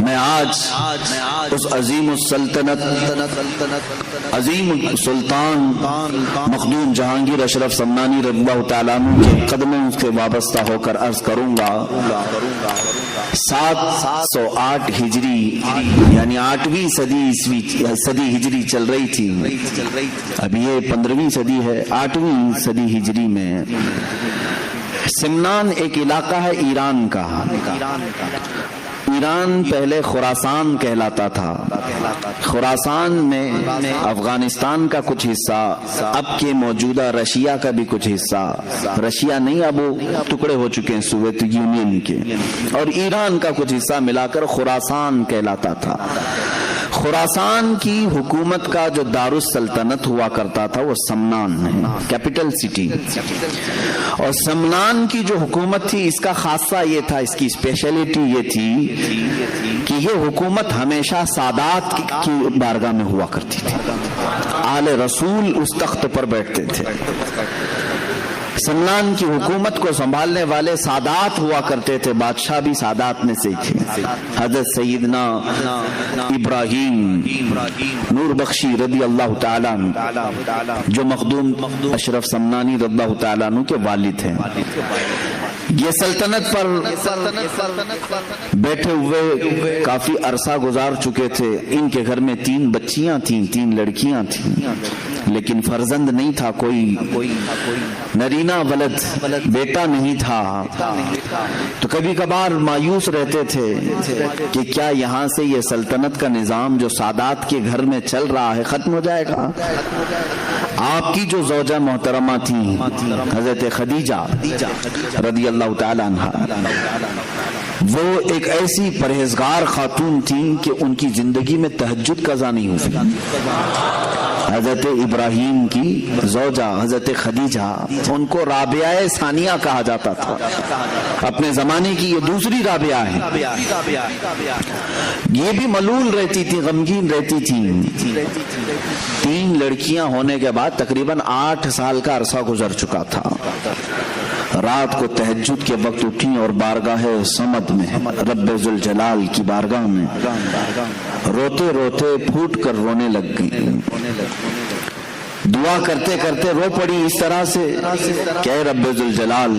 میں آج اس عظیم السلطنت عظیم سلطان مخدوم جہانگیر اشرف سمنانی رضی اللہ تعالیٰ عنہ کے قدموں سے وابستہ ہو کر عرض کروں گا 708 ہجری یعنی 8ویں صدی ہجری چل رہی تھی، اب یہ 15ویں صدی ہے، 8ویں صدی ہجری میں سمنان ایک علاقہ ہے ایران کا۔ ایران پہلے خراسان کہلاتا تھا، خراسان میں افغانستان کا کچھ حصہ، اب کے موجودہ رشیا کا بھی کچھ حصہ، رشیا نہیں اب وہ ٹکڑے ہو چکے ہیں سوویت یونین کے، اور ایران کا کچھ حصہ ملا کر خراسان کہلاتا تھا۔ خراسان کی حکومت کا جو دارالسلطنت ہوا کرتا تھا وہ سمنان ہے، کیپٹل سٹی، اور سمنان کی جو حکومت تھی اس کا خاصہ یہ تھا، اس کی اسپیشلٹی یہ تھی کہ یہ حکومت ہمیشہ سادات کی بارگاہ میں ہوا کرتی تھی، آل رسول اس تخت پر بیٹھتے تھے۔ سمنان کی حکومت کو سنبھالنے والے سادات ہوا کرتے تھے، بادشاہ بھی سادات میں سے تھے۔ حضرت سیدنا ابراہیم نور بخشی رضی اللہ تعالیٰ عنہ جو مخدوم اشرف سمنانی رضی اللہ تعالیٰ عنہ کے والد ہیں، یہ سلطنت پر بیٹھے ہوئے کافی عرصہ گزار چکے تھے۔ ان کے گھر میں 3 بچیاں تھیں، 3 لڑکیاں تھیں، لیکن فرزند نہیں تھا، کوئی نرینہ ولد بیٹا نہیں تھا۔ تو کبھی کبھار مایوس رہتے تھے کہ کیا یہاں سے یہ سلطنت کا نظام جو سادات کے گھر میں چل رہا ہے ختم ہو جائے گا۔ آپ کی جو زوجہ محترمہ تھیں حضرت خدیجہ رضی اللہ تعالی عنہ، وہ ایک ایسی پرہیزگار خاتون تھیں کہ ان کی زندگی میں تہجد قضا نہیں ہوئی۔ حضرت ابراہیم کی زوجہ حضرت خدیجہ، ان کو رابعہ ثانیہ کہا جاتا تھا، اپنے زمانے کی یہ دوسری رابعہ ہے۔ یہ بھی ملول رہتی تھی، غمگین رہتی تھی۔ 3 لڑکیاں ہونے کے بعد تقریباً 8 سال کا عرصہ گزر چکا تھا۔ رات کو تہجد کے وقت اٹھیں اور بارگاہ صمد میں رب ذوالجلال کی بارگاہ میں روتے روتے پھوٹ کر رونے لگ گئی، دعا کرتے کرتے رو پڑی اس طرح سے کہ اے رب ذوالجلال،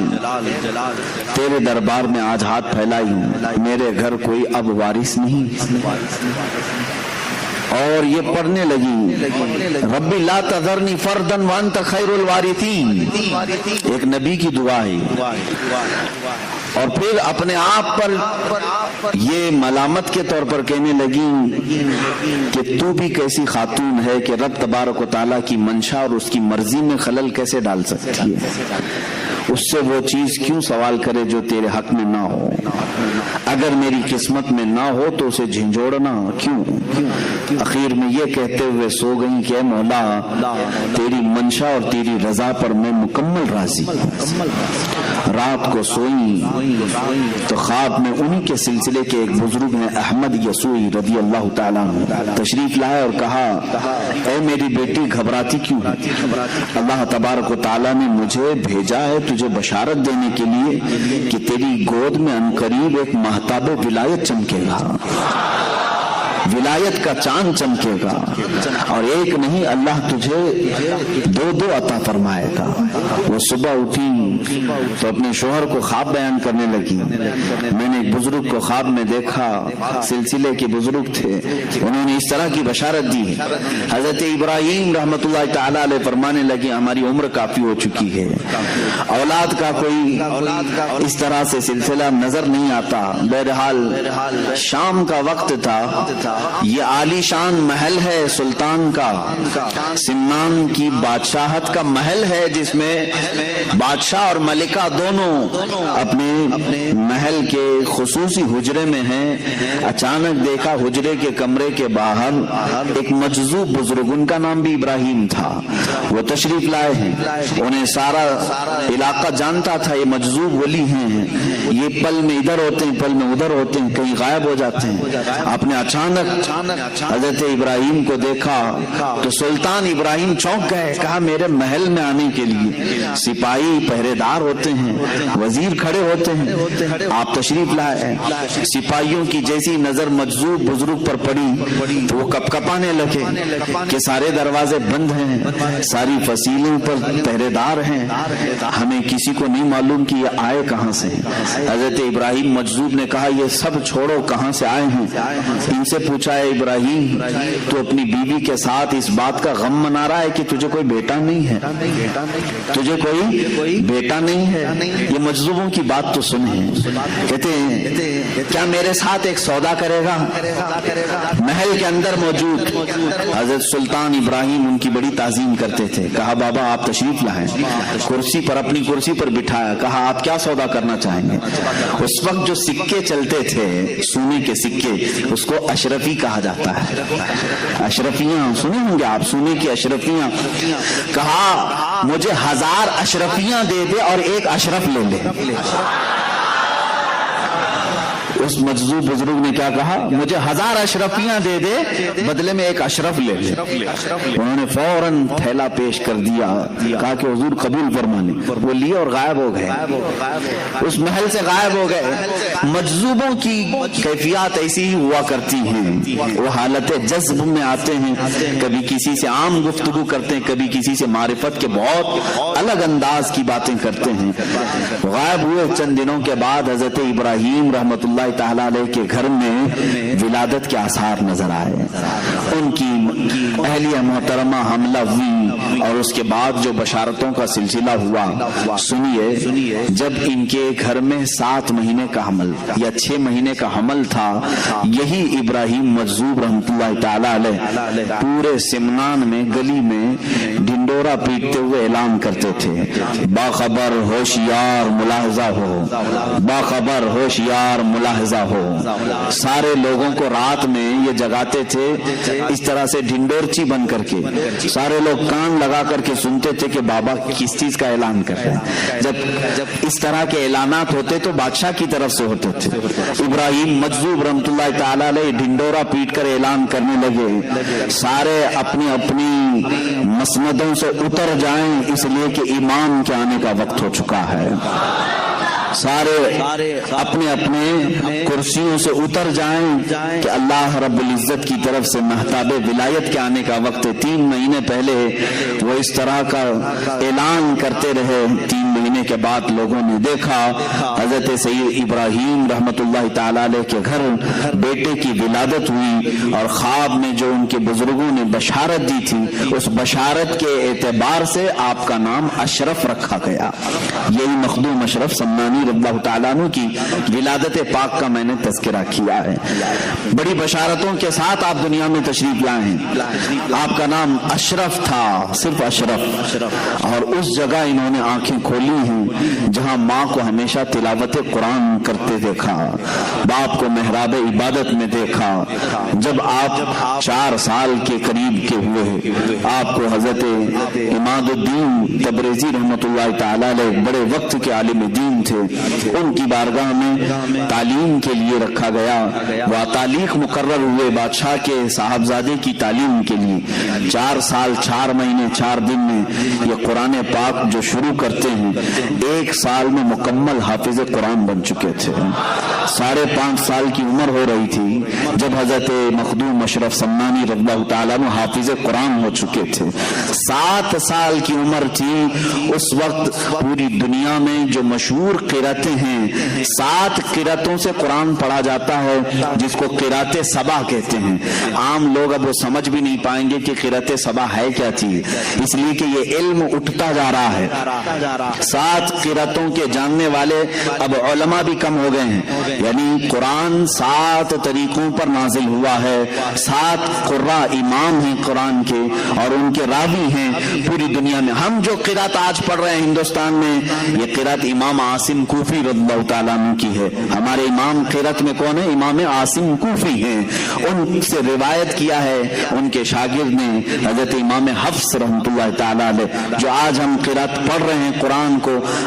تیرے دربار میں آج ہاتھ پھیلائی ہوں، میرے گھر کوئی اب وارث نہیں۔ اور یہ پڑھنے لگی ربی لا تذرنی فردا وانت خیر الوارثین، ایک نبی کی دعا ہے۔ اور پھر اپنے آپ پر یہ ملامت کے طور پر کہنے لگی کہ تو بھی کیسی خاتون ہے کہ رب تبارک و تعالیٰ کی منشا اور اس کی مرضی میں خلل کیسے ڈال سکتی ہے، اس سے وہ چیز کیوں سوال کرے جو تیرے حق میں نہ ہو، اگر میری قسمت میں نہ ہو تو اسے جھنجھوڑنا کیوں۔ اخیر میں یہ کہتے ہوئے سو گئی کہ اے مولا، تیری منشا اور تیری رضا پر میں مکمل راضی۔ رات کو سوئی تو خواب میں انہی کے سلسلے کے ایک بزرگ نے احمد یسوعی رضی اللہ تعالیٰ عنہ تشریف لائے اور کہا اے میری بیٹی گھبراتی کیوں ہے؟ اللہ تبارک و تعالیٰ نے مجھے بھیجا ہے تجھے بشارت دینے کے لیے کہ تیری گود میں عنقریب ایک مہتاب ولایت چمکے گا، ولایت کا چاند چمکے گا، اور ایک نہیں اللہ تجھے 2 عطا فرمائے گا۔ وہ صبح اٹھی تو اپنے شوہر کو خواب بیان کرنے لگی، میں نے ایک بزرگ کو خواب میں دیکھا، سلسلے کے بزرگ تھے، انہوں نے اس طرح کی بشارت دی۔ حضرت ابراہیم رحمت اللہ تعالی علیہ فرمانے لگے ہماری عمر کافی ہو چکی ہے، اولاد کا کوئی اس طرح سے سلسلہ نظر نہیں آتا۔ بہرحال شام کا وقت تھا، یہ عالی شان محل ہے سلطان کا، سمنان کی بادشاہت کا محل ہے جس میں بادشاہ اور ملکہ دونوں اپنے محل کے خصوصی حجرے میں ہیں۔ اچانک دیکھا حجرے کے کمرے کے باہر ایک مجذوب بزرگ، ان کا نام بھی ابراہیم تھا، وہ تشریف لائے ہیں۔ انہیں سارا علاقہ جانتا تھا یہ مجذوب ولی ہیں، یہ پل میں ادھر ہوتے ہیں، پل میں ادھر ہوتے ہیں، کہیں غائب ہو جاتے ہیں۔ آپ نے اچانک حضرت ابراہیم کو دیکھا تو سلطان ابراہیم چونک گئے. کہا میرے محل میں آنے کے لیے سپاہی پہرے دار ہوتے ہیں, وزیر کھڑے ہوتے ہیں, آپ تشریف لائے. سپاہیوں کی جیسی نظر مجذوب بزرگ پر پڑی تو وہ کپکپانے لگے کہ سارے دروازے بند ہیں, ساری فصیلوں پر پہرے دار ہیں, ہمیں کسی کو نہیں معلوم کہ یہ آئے کہاں سے. حضرت ابراہیم مجذوب نے کہا یہ سب چھوڑو, کہاں سے آئے ہیں؟ ان سے پوچھا ہے ابراہیم تو اپنی بیوی کے ساتھ اس بات کا غم منا رہا ہے کہ تجھے کوئی بیٹا نہیں ہے, تجھے کوئی بیٹا نہیں ہے. یہ مجذوبوں کی بات تو سنیں. کہتے ہیں کیا میرے ساتھ ایک سودا کرے گا؟ محل کے اندر موجود حضرت سلطان ابراہیم ان کی بڑی تعظیم کرتے تھے. کہا بابا آپ تشریف لائیں. کرسی پر, اپنی کرسی پر بٹھایا. کہا آپ کیا سودا کرنا چاہیں گے؟ اس وقت جو سکے چلتے تھے سونے کے سکے, اس کو اشرفی کہا جاتا ہے. اشرفیاں سنے ہوں گے آپ, سونے کی اشرفیاں. کہا مجھے 1000 اشرفیاں دے دے اور ایک اشرف لے لے. اس مجذوب بزرگ نے کیا کہا؟ مجھے 1000 اشرفیاں دے دے, بدلے میں ایک اشرف لے لے. انہوں نے فوراً تھیلا پیش کر دیا. کہا کہ حضور قبول فرمانے. وہ لیے اور غائب ہو گئے, اس محل سے غائب ہو گئے. مجذوبوں کی کیفیات ایسی ہی ہوا کرتی ہیں, وہ حالت جذب میں آتے ہیں, کبھی کسی سے عام گفتگو کرتے ہیں, کبھی کسی سے معرفت کے بہت الگ انداز کی باتیں کرتے ہیں. غائب ہوئے چند دنوں کے بعد حضرت ابراہیم رحمت اللہ تعالیٰ علیہ کے گھر میں ولادت کے آثار نظر آئے. ان کی اہلیہ محترمہ حملہ ہوئی اور اس کے بعد جو بشارتوں کا سلسلہ ہوا سنیے. جب ان کے گھر میں 7 مہینے کا حمل یا 6 مہینے کا حمل تھا, یہی ابراہیم مجذوب رحمت اللہ تعالیٰ علیہ پورے سمنان میں گلی میں ڈنڈورا پیٹتے ہوئے اعلان کرتے تھے, باخبر ہوشیار ملاحظہ ہو, باخبر ہوشیار ملاحظہ ہو. سارے لوگوں کو رات میں یہ جگاتے تھے اس طرح سے ڈھنڈورچی بن کر کے. سارے لوگ کان لگا کر کے سنتے تھے کہ بابا کس چیز کا اعلان کر رہے ہیں. جب اس طرح کے اعلانات ہوتے تو بادشاہ کی طرف سے ہوتے تھے. ابراہیم مجذوب رحمت اللہ تعالیٰ علیہ ڈھنڈورا پیٹ کر اعلان کرنے لگے, سارے اپنی اپنی مسندوں سے اتر جائیں اس لیے کہ امام کے آنے کا وقت ہو چکا ہے. سارے اپنے اپنے کرسیوں سے اتر جائیں کہ اللہ رب العزت کی طرف سے مہتاب ولایت کے آنے کا وقت ہے. 3 مہینے پہلے وہ اس طرح کا اعلان کرتے رہے. 3 مہینے کے بعد لوگوں نے دیکھا حضرت سید ابراہیم رحمت اللہ تعالیٰ علیہ کے گھر بیٹے کی ولادت ہوئی, اور خواب میں جو ان کے بزرگوں نے بشارت دی تھی اس بشارت کے اعتبار سے آپ کا نام اشرف رکھا گیا. یہی مخدوم اشرف سمنانی رضی اللہ تعالیٰ عنہ کی ولادت پاک کا میں نے تذکرہ کیا ہے. بڑی بشارتوں کے ساتھ آپ دنیا میں تشریف لائے ہیں. آپ کا نام اشرف تھا, صرف اشرف, اور اس جگہ انہوں نے آنکھیں کھولی ہیں جہاں ماں کو ہمیشہ تلاوت قرآن کرتے دیکھا, باپ کو محراب عبادت میں دیکھا. جب آپ 4 سال کے قریب کے ہوئے, آپ کو حضرت عماد الدین تبریزی رحمت اللہ تعالیٰ علیہ بڑے وقت کے عالم دین تھے, ان کی بارگاہ میں تعلیم کے لیے رکھا گیا. وہ تعلیق مقرر ہوئے بادشاہ کے صاحبزادے کی تعلیم کے لیے. 4 سال 4 مہینے 4 دن میں یہ قرآن پاک جو شروع کرتے ہیں 1 سال میں مکمل حافظ قرآن بن چکے تھے. 5.5 سال کی عمر ہو رہی تھی جب حضرت مخدوم اشرف سمنانی رضی اللہ تعالیٰ عنہ حافظ قرآن ہو چکے تھے. 7 سال کی عمر تھی اس وقت. پوری دنیا میں جو مشہور قراتیں ہیں 7 قراتوں سے قرآن پڑھا جاتا ہے جس کو قرات سبا کہتے ہیں. عام لوگ اب وہ سمجھ بھی نہیں پائیں گے کہ قرات سبا ہے کیا چیز, اس لیے کہ یہ علم اٹھتا جا رہا ہے. 7 قراتوں کے جاننے والے اب علماء بھی کم ہو گئے ہیں. یعنی قرآن 7 طریقوں پر نازل ہوا ہے. 7 قراء امام ہیں قرآن کے اور ان کے راوی ہیں پوری دنیا میں. ہم جو قرات آج پڑھ رہے ہیں ہندوستان میں یہ قرات امام عاصم کوفی رضی اللہ تعالیٰ عنہ کی ہے. ہمارے امام قرات میں کون ہے؟ امام عاصم کوفی ہیں. ان سے روایت کیا ہے ان کے شاگرد نے حضرت امام حفص رحمت اللہ تعالیٰ علیہ. جو آج ہم قرات پڑھ رہے ہیں قرآن کو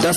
10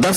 10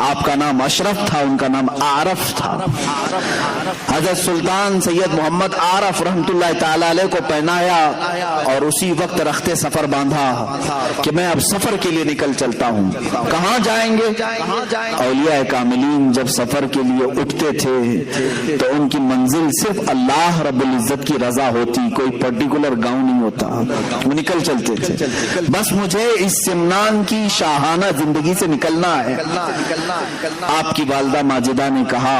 آپ کا نام اشرف تھا, ان کا نام عارف تھا. حضرت سلطان سید محمد عارف رحمت اللہ تعالی علیہ کو پہنایا اور اسی وقت رخت سفر باندھا کہ میں اب سفر کے لیے نکل چلتا ہوں. کہاں جائیں گے؟ اولیاء کاملین جب سفر کے لیے اٹھتے تھے تو ان کی منزل صرف اللہ رب العزت کی رضا ہوتی, کوئی پرٹیکولر گاؤں نہیں ہوتا, وہ نکل چلتے تھے. بس مجھے اس سمنان کی شاہانہ زندگی سے نکلنا ہے. آپ کی والدہ ماجدہ نے کہا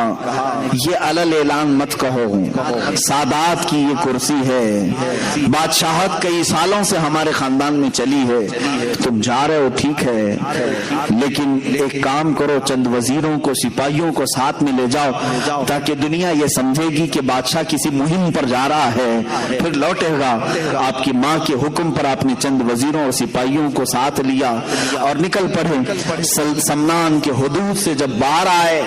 یہ علل اعلان مت کہو, سادات کی یہ کرسی ہے, بادشاہت کئی سالوں سے ہمارے خاندان میں چلی ہے, تم جا رہے ہو ٹھیک ہے, لیکن ایک کام کرو, چند وزیروں کو سپاہیوں کو ساتھ میں لے جاؤ تاکہ دنیا یہ سمجھے گی کہ بادشاہ کسی مہم پر جا رہا ہے, پھر لوٹے گا. آپ کی ماں کے حکم پر آپ نے چند وزیروں اور سپاہیوں کو ساتھ لیا اور نکل پڑے. سمنان کے حدود سے جب باہر آئے,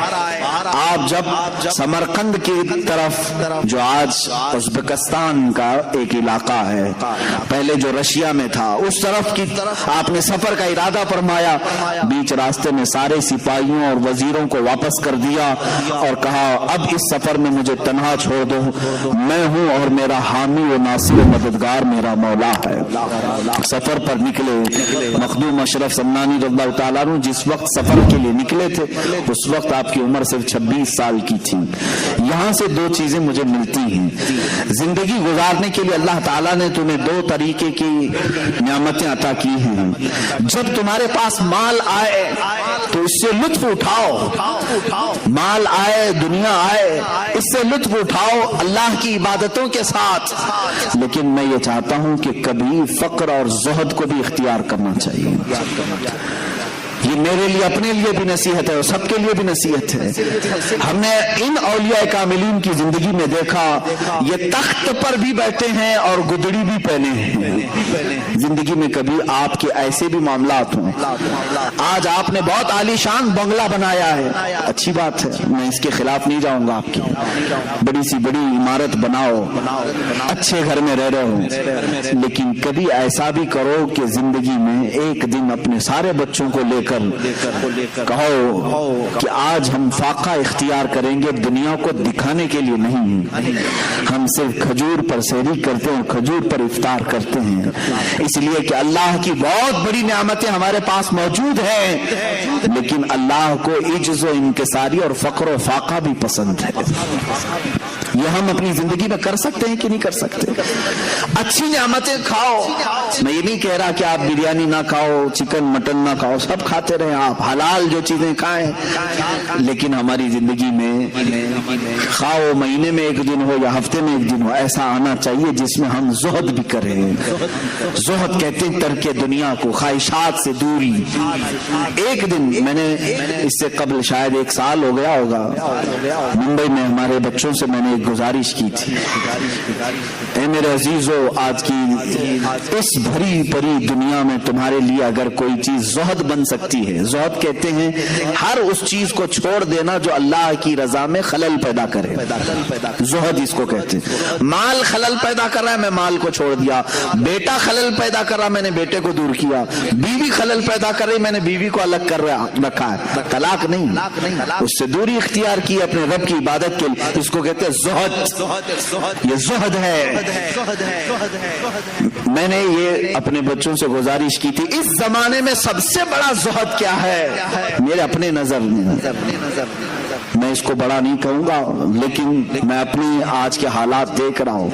آپ جب سمرقند کی طرف, جو آج ازبکستان کا ایک علاقہ ہے, پہلے جو رشیا میں تھا, اس طرف کی آپ نے سفر کا ارادہ فرمایا. بیچ راستے میں سارے سپاہیوں اور وزیروں کو واپس کر دیا اور کہا اب اس سفر میں مجھے تنہا چھوڑ دو, میں ہوں اور میرا حامی و ناصر و مددگار میرا مولا ہے. سفر پر نکلے. مخدوم اشرف سمنانی رضی اللہ تعالیٰ عنہ جس وقت سفر کے لیے نکلے تھے اس وقت آپ کی عمر صرف 26 سال کی تھی. یہاں سے دو چیزیں مجھے ملتی ہیں. زندگی گزارنے کے لیے اللہ تعالیٰ نے تمہیں دو طریقے کی نعمتیں عطا کی ہیں. جب تمہارے پاس مال آئے تو اس سے لطف اٹھاؤ, مال آئے, دنیا آئے, اس سے لطف اٹھاؤ اللہ کی عبادتوں کے ساتھ. لیکن میں یہ چاہتا ہوں کہ کبھی فقر اور زہد کو بھی اختیار کرنا چاہیے. یہ میرے لیے اپنے لیے بھی نصیحت ہے اور سب کے لیے بھی نصیحت ہے. ہم نے ان اولیاء کاملین کی زندگی میں دیکھا یہ تخت پر بھی بیٹھے ہیں اور گدڑی بھی پہنے ہیں. زندگی میں کبھی آپ کے ایسے بھی معاملات ہوں. آج آپ نے بہت عالی شان بنگلہ بنایا ہے, اچھی بات ہے, میں اس کے خلاف نہیں جاؤں گا. آپ کی بڑی سی بڑی عمارت بناؤ, اچھے گھر میں رہ رہے ہو, لیکن کبھی ایسا بھی کرو کہ زندگی میں ایک دن اپنے سارے بچوں کو لے کر کہو کہ آج ہم فاقہ اختیار کریں گے, دنیا کو دکھانے کے لیے نہیں, ہم صرف کھجور پر سحری کرتے ہیں, کھجور پر افطار کرتے ہیں, اس لیے کہ اللہ کی بہت بڑی نعمتیں ہمارے پاس موجود ہیں, لیکن اللہ کو عجز و انکساری اور فقر و فاقہ بھی پسند ہے. یہ ہم اپنی زندگی میں کر سکتے ہیں کہ نہیں کر سکتے؟ اچھی نعمتیں کھاؤ. میں یہ نہیں کہہ رہا کہ آپ بریانی نہ کھاؤ, چکن مٹن نہ کھاؤ, سب کھاتے رہیں, آپ حلال جو چیزیں کھائیں, لیکن ہماری زندگی میں کھاؤ, مہینے میں ایک دن ہو یا ہفتے میں ایک دن ہو, ایسا آنا چاہیے جس میں ہم زہد بھی کریں. زہد کہتے ہیں ترک دنیا کو, خواہشات سے دوری. ایک دن میں نے اس سے قبل شاید 1 سال ہو گیا ہوگا, ممبئی میں ہمارے بچوں سے میں نے گزارش کی تھی, اے میرے عزیزو, آج کی اس بھری پری دنیا میں تمہارے لیے اگر کوئی چیز زہد بن سکتی ہے, زہد کہتے ہیں ہر اس چیز کو چھوڑ دینا جو اللہ کی رضا میں خلل پیدا کرے, زہد اس کو کہتے ہیں. مال خلل پیدا کر رہا ہے, میں مال کو چھوڑ دیا. بیٹا خلل پیدا کر رہا, میں نے بیٹے کو دور کیا. بیوی خلل پیدا کر رہی, میں نے بیوی کو الگ کر رکھا ہے. طلاق نہیں, اس سے دوری اختیار کی اپنے رب کی عبادت کے لیے. اس کو کہتے ہیں زہد. یہ زہد ہے. میں نے یہ اپنے بچوں سے گزارش کی تھی, اس زمانے میں سب سے بڑا زہد کیا ہے میرے اپنے نظر میں, میں اس کو بڑا نہیں کہوں گا, لیکن میں اپنی آج کے حالات دیکھ رہا ہوں.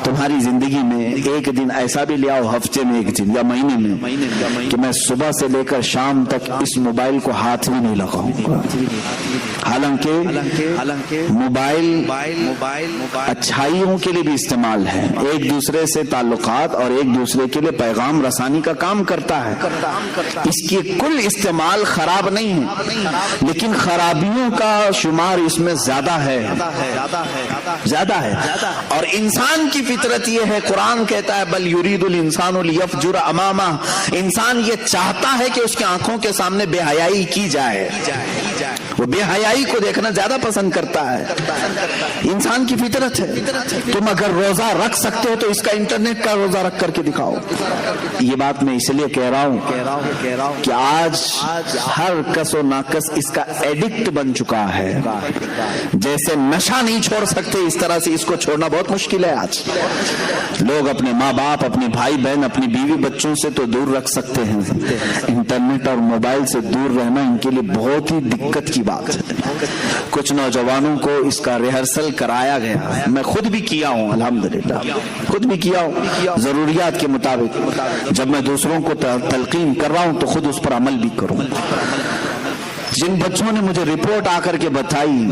تمہاری زندگی میں ایک دن ایسا بھی لے آؤ, ہفتے میں ایک دن یا مہینے میں, کہ میں صبح سے لے کر شام تک اس موبائل کو ہاتھ بھی نہیں لگاؤں گا. حالانکہ موبائل اچھائیوں کے لیے بھی استعمال ہے, ایک دوسرے سے تعلقات اور ایک دوسرے کے لیے پیغام رسانی کا کام کرتا ہے. اس کی کل استعمال خراب نہیں ہے, لیکن خرابیوں کا شمار اس میں زیادہ ہے، زیادہ ہے۔ اور انسان کی فطرت یہ ہے، قرآن کہتا ہے بل یرید الانسان لیفجر امامہ، انسان یہ چاہتا ہے کہ اس کی آنکھوں کے سامنے بے حیائی کی جائے، وہ بے حیائی کو دیکھنا زیادہ پسند کرتا ہے، انسان کی فطرت ہے۔ تم اگر روزہ رکھ سکتے ہو تو اس کا انٹرنیٹ کا روزہ رکھ کر کے دکھاؤ۔ یہ بات میں اس لیے کہہ رہا ہوں کہ آج ہر کس و ناکس اس کا ایڈکٹ بن چکا ہے، جیسے نشہ نہیں چھوڑ سکتے اس طرح سے اس کو چھوڑنا بہت مشکل ہے۔ آج لوگ اپنے ماں باپ، اپنے بھائی بہن، اپنی بیوی بچوں سے تو دور رکھ سکتے ہیں، انٹرنیٹ اور موبائل سے دور رہنا ان کے لیے بہت ہی دقت کی بات ہے۔ کچھ نوجوانوں کو اس کا ریہرسل کرایا گیا، میں خود بھی کیا ہوں، الحمدللہ خود بھی کیا ہوں، ضروریات کے مطابق جب میں دوسروں کو تلقین کر رہا ہوں تو خود اس پر عمل بھی کروں۔ جن بچوں نے مجھے رپورٹ آ کر کے بتائی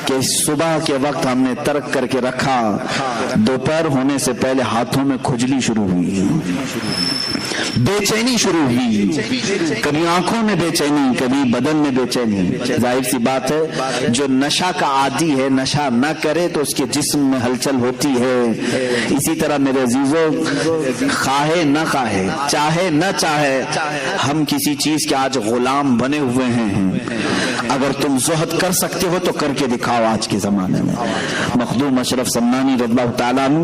کہ صبح کے وقت ہم نے ترک کر کے رکھا، دوپہر ہونے سے پہلے ہاتھوں میں کھجلی شروع ہوئی، بے چینی شروع ہوئی، کبھی آنکھوں میں بے چینی، کبھی بدن میں بے چینی۔ ظاہر سی بات ہے جو نشہ کا عادی ہے، نشہ نہ کرے تو اس کے جسم میں ہلچل ہوتی ہے۔ اسی طرح میرے عزیزوں، خواہے نہ خواہے، چاہے نہ چاہے، ہم کسی چیز کے آج غلام بنے ہوئے ہیں۔ اگر تم زہد کر سکتے ہو تو کر کے دکھاؤ۔ آج کے زمانے میں مخدوم اشرف سمنانی رضی اللہ تعالیٰ عنہ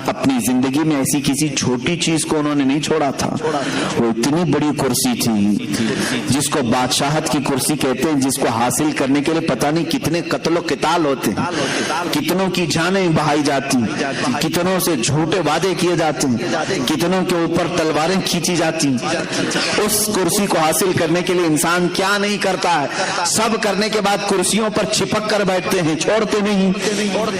اپنی زندگی میں ایسی کسی چھوٹی چیز کو انہوں نے نہیں چھوڑا تھا۔ وہ اتنی بڑی کرسی تھی جس کو بادشاہت کی کرسی کہتے ہیں، جس کو حاصل کرنے کے لیے پتہ نہیں کتنے قتل و قتال ہوتے ہیں، کتنوں کی جانیں بہائی جاتی، کتنوں سے جھوٹے وعدے کیے جاتے ہیں، کتنوں کے اوپر تلواریں کھینچی جاتی۔ اس کرسی کو حاصل کرنے کے لیے انسان کیا نہیں کرتا ہے، سب کرنے کے بعد کرسیوں پر چھپک کر بیٹھتے ہیں، چھوڑتے نہیں۔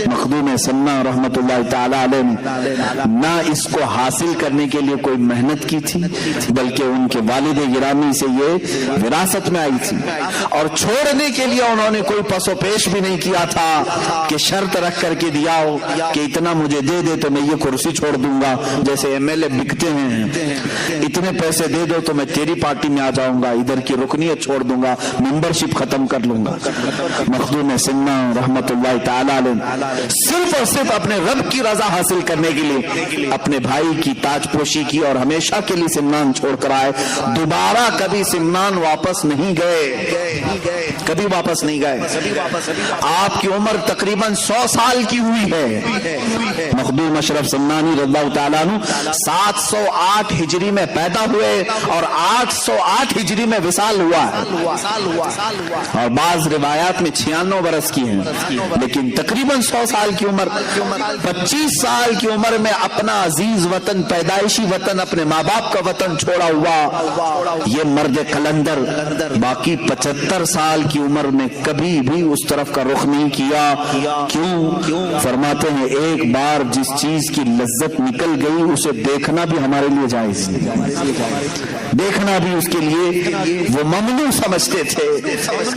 مخدوم سمنا رحمت اللہ تعالی علیہ نے نہ اس کو حاصل کرنے کے لیے کوئی محنت کی تھی، بلکہ ان کے والد گرامی سے یہ وراثت میں آئی تھی، اور چھوڑنے کے لیے انہوں نے کوئی پس و پیش بھی نہیں کیا تھا کہ شرط رکھ کر کے دیا ہو کہ اتنا مجھے دے دے تو میں یہ کرسی چھوڑ دوں گا، جیسے ایم ایل اے بکتے ہیں، اتنے پیسے دے دو تو میں تیری پارٹی میں آ جاؤں گا، ادھر کی رکنیت چھوڑ دوں گا، ممبرشپ ختم کر لوں گا۔ مخدوم سنہ رحمت اللہ تعالی علیہ صرف اور صرف اپنے رب کی رضا حاصل کرنے کے لیے اپنے بھائی کی تاج پوشی کی اور ہمیشہ کے لیے سمنان چھوڑ کر آئے۔ دوبارہ کبھی سمنان واپس نہیں گئے، کبھی واپس نہیں گئے۔ آپ کی عمر تقریباً 100 سال کی ہوئی ہے۔ مخدوم اشرف سمنانی رضی اللہ تعالیٰ عنہ 708 ہجری میں پیدا ہوئے اور 808 ہجری میں وصال ہوا ہے، اور بعض روایات میں 96 برس کی ہیں، لیکن تقریباً 100 سال کی عمر، 25 سال کی عمر میں اپنا عزیز وطن، پیدائشی وطن، اپنے ماں باپ کا وطن چھوڑا ہوا یہ مرد قلندر باقی 75 سال کی عمر میں کبھی بھی اس طرف کا رخ نہیں کیا۔ کیوں؟ فرماتے ہیں ایک بار جس چیز کی لذت نکل گئی اسے دیکھنا بھی ہمارے لیے جائز نہیں، دیکھنا بھی اس کے لیے وہ ممنوع سمجھتے تھے۔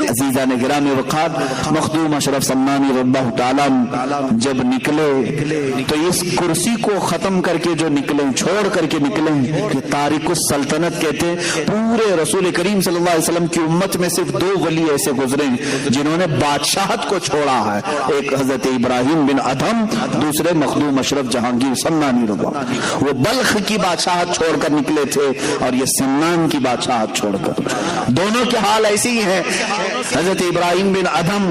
عزیزان گرامی وقار، مخدوم اشرف سمنانی رضی اللہ تعالیٰ جب نکلے تو اس کرسی کو ختم کر کے جو نکلے، چھوڑ کر کے نکلے، یہ تارک السلطنت کہتے ہیں۔ پورے رسول کریم صلی اللہ علیہ وسلم کی امت میں صرف 2 ولی ایسے گزرے جنہوں نے بادشاہت کو چھوڑا ہے، ایک حضرت ابراہیم بن ادھم، دوسرے مخدوم اشرف جہانگیر سمنانی رضی اللہ عنہ۔ وہ بلخ کی بادشاہت چھوڑ کر نکلے تھے اور یہ سمنان کی بادشاہت چھوڑ کر، دونوں کے حال ایسے ہی ہیں۔ حضرت ابراہیم بن ادھم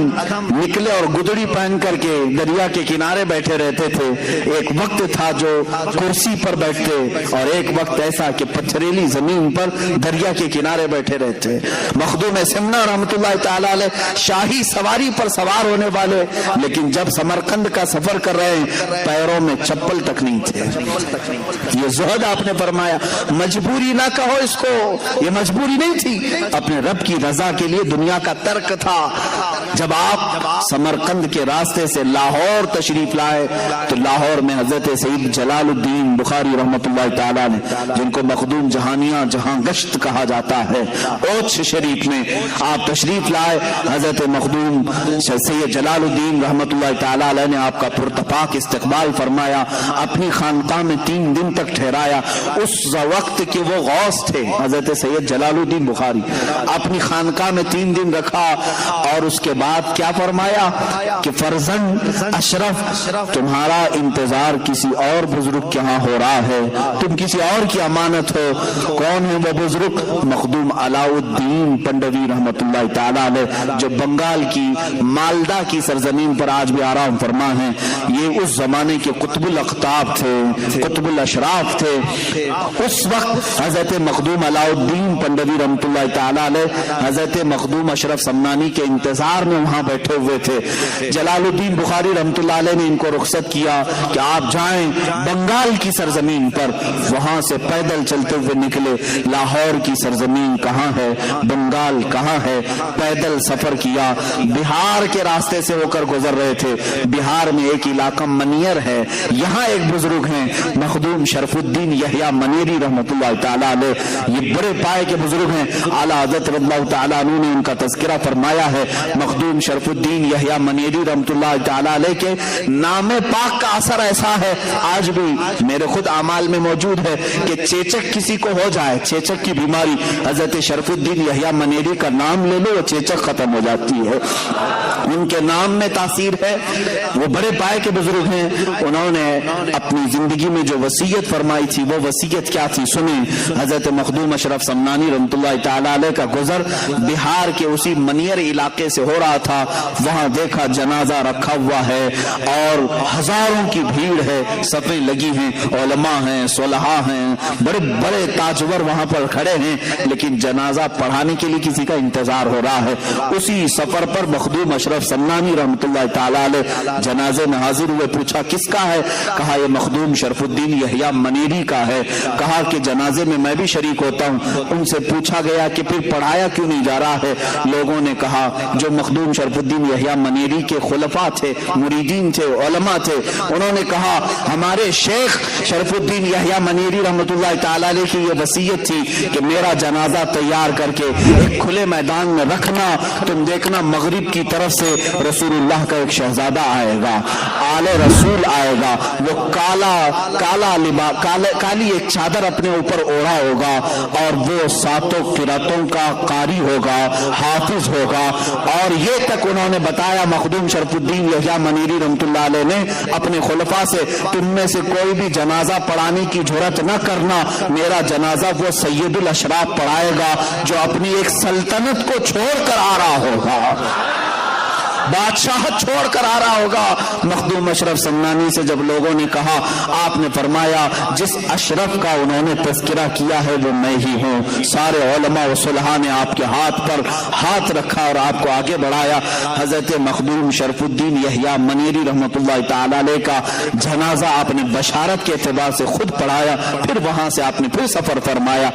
نکلے اور گدڑی پہن کر کے دریا کے کنارے بیٹھے رہتے تھے۔ ایک وقت تھا جو کرسی پر بیٹھتے اور ایک وقت ایسا کہ پتھریلی زمین پر دریا کے کنارے بیٹھے رہتے۔ مخدوم سمنا رحمت اللہ تعالی علیہ شاہی سواری پر سوار ہونے والے، لیکن جب سمرقند کا سفر کر رہے ہیں پیروں میں چپل تک نہیں تھے۔ یہ زہد آپ نے فرمایا، مجبوری نہ کہو اس کو، یہ مجبوری نہیں تھی، اپنے رب کی رضا کے لیے دنیا کا ترک تھا۔ جب آپ سمرقند کے راستے سے لاہور تشریف لائے تو لاہور میں حضرت سید جلال الدین بخاری رحمۃ اللہ تعالی نے، جن کو مخدوم جہانیاں جہاں گشت کہا جاتا ہے، اوچھ شریف میں آپ تشریف لائے۔ حضرت مخدوم سید جلال الدین رحمۃ اللہ تعالی علیہ نے آپ کا پرتپاک استقبال فرمایا، اپنی خانقاہ میں 3 دن تک ٹھہرایا۔ اس وقت کے وہ غوث تھے حضرت سید جلال الدین بخاری، اپنی خانقاہ میں 3 دن رکھا اور اس کے بعد کیا فرمایا کہ فرزند اشرف، تمہارا انتظار کسی اور بزرگ کے ہاں ہو رہا ہے، تم کسی اور کی امانت ہو۔ کون ہے وہ بزرگ؟ مخدوم علاء الدین پنڈوی رحمۃ اللہ تعالی علیہ، جو بنگال کی مالدہ کی سرزمین پر آج بھی آرام فرما ہیں۔ یہ اس زمانے کے قطب الاقطاب تھے، قطب الاشراف تھے۔ اس وقت حضرت مخدوم علاء الدین پنڈوی رحمۃ اللہ تعالی علیہ حضرت مخدوم اشرف سمنانی کے انتظار میں وہاں بیٹھے ہوئے تھے۔ جلال الدین بخاری رحمۃ اللہ علیہ نے ان کو رخصت کیا کہ آپ جائیں بنگال کی سرزمین پر۔ وہاں سے پیدل چلتے ہوئے نکلے، لاہور کی سرزمین کہاں ہے، بنگال کہاں ہے، پیدل سفر کیا۔ بہار کے راستے سے ہو کر گزر رہے تھے۔ بہار میں ایک علاقہ منیر ہے، یہاں ایک بزرگ ہیں مخدوم شرف الدین یحییٰ منیری رحمۃ اللہ تعالی علیہ، یہ بڑے پائے کے بزرگ ہیں۔ اعلیٰ حضرت رضی اللہ تعالیٰ عنہ نے ان کا تذکرہ فرمایا ہے۔ مخدوم شرف الدین یحییٰ منیری رحمۃ اللہ تعالی علیہ کے نام پاک کا اثر ایسا ہے، آج بھی میرے خود اعمال میں موجود ہے کہ چیچک کسی کو ہو جائے، چیچک کی بیماری، حضرت شرف الدین یحییٰ منیری کا نام لے لو، وہ چیچک ختم ہو جاتی ہے۔ ان کے نام میں تاثیر ہے۔ وہ بڑے پائے کے بزرگ ہیں۔ انہوں نے اپنی زندگی میں جو وصیت فرمائی تھی، وہ وصیت کیا تھی سنیں۔ حضرت مخدوم اشرف سمنانی رحمۃ اللہ تعالی علیہ کا گزر بہار کے اسی منیر علاقے سے ہو رہا تھا۔ وہاں دیکھا جنازہ رکھا ہوا ہے اور ہزاروں کی بھیڑ ہے، صفیں لگی ہیں، علماء ہیں، صلحاء ہیں، بڑے بڑے تاجور وہاں پر کھڑے ہیں، لیکن جنازہ پڑھانے کے لیے کسی کا انتظار ہو رہا ہے۔ اسی سفر پر مخدوم اشرف سمنانی رحمۃ اللہ تعالی علیہ جنازے میں حاضر ہوئے۔ پوچھا کس کا ہے؟ کہا یہ مخدوم شرف الدین یحییٰ منیری کا ہے۔ کہا کہ جنازے میں بھی شریک ہوتا ہوں۔ ان سے پوچھا گیا کہ پھر پڑھایا کیوں نہیں جا رہا ہے؟ لوگوں نے کہا جو مخدوم شرف الدین یحییٰ منیری کے خلفاء تھے، مریدین تھے، علماء تھے، انہوں نے کہا ہمارے شیخ شرف الدین یحییٰ منیری رحمۃ اللہ تعالی علیہ کی یہ وصیت تھی کہ میرا جنازہ تیار کر کے ایک کھلے میدان میں رکھنا، تم دیکھنا مغرب کی طرف سے رسول اللہ کا ایک شہزادہ آئے گا، آل رسول آئے گا، وہ کالی ایک چادر اپنے اوپر اوڑھا ہوگا اور وہ 7 قراتوں کا قاری ہوگا، حافظ ہوگا۔ اور یہ تک انہوں نے بتایا مخدوم شرف الدین یحییٰ منیری رحمۃ اللہ علیہ نے اپنے خلفاء سے، تم میں سے کوئی بھی جنازہ پڑھانے کی جرات نہ کرنا، میرا جنازہ وہ سید الاشراف پڑھائے گا جو اپنی ایک سلطنت کو چھوڑ کر آ رہا ہوگا، بادشاہت چھوڑ کر آ رہا ہوگا۔ مخدوم اشرف سمنانی سے جب لوگوں نے کہا، آپ نے فرمایا جس اشرف کا انہوں نے تذکرہ کیا ہے وہ میں ہی ہوں۔ سارے علماء و صلحاء نے آپ کے ہاتھ پر ہاتھ رکھا اور آپ کو آگے بڑھایا۔ حضرت مخدوم شرف الدین یحییٰ منیری رحمۃ اللہ تعالی علیہ کا جنازہ آپ نے بشارت کے اعتبار سے خود پڑھایا، پھر وہاں سے آپ نے پھر سفر فرمایا۔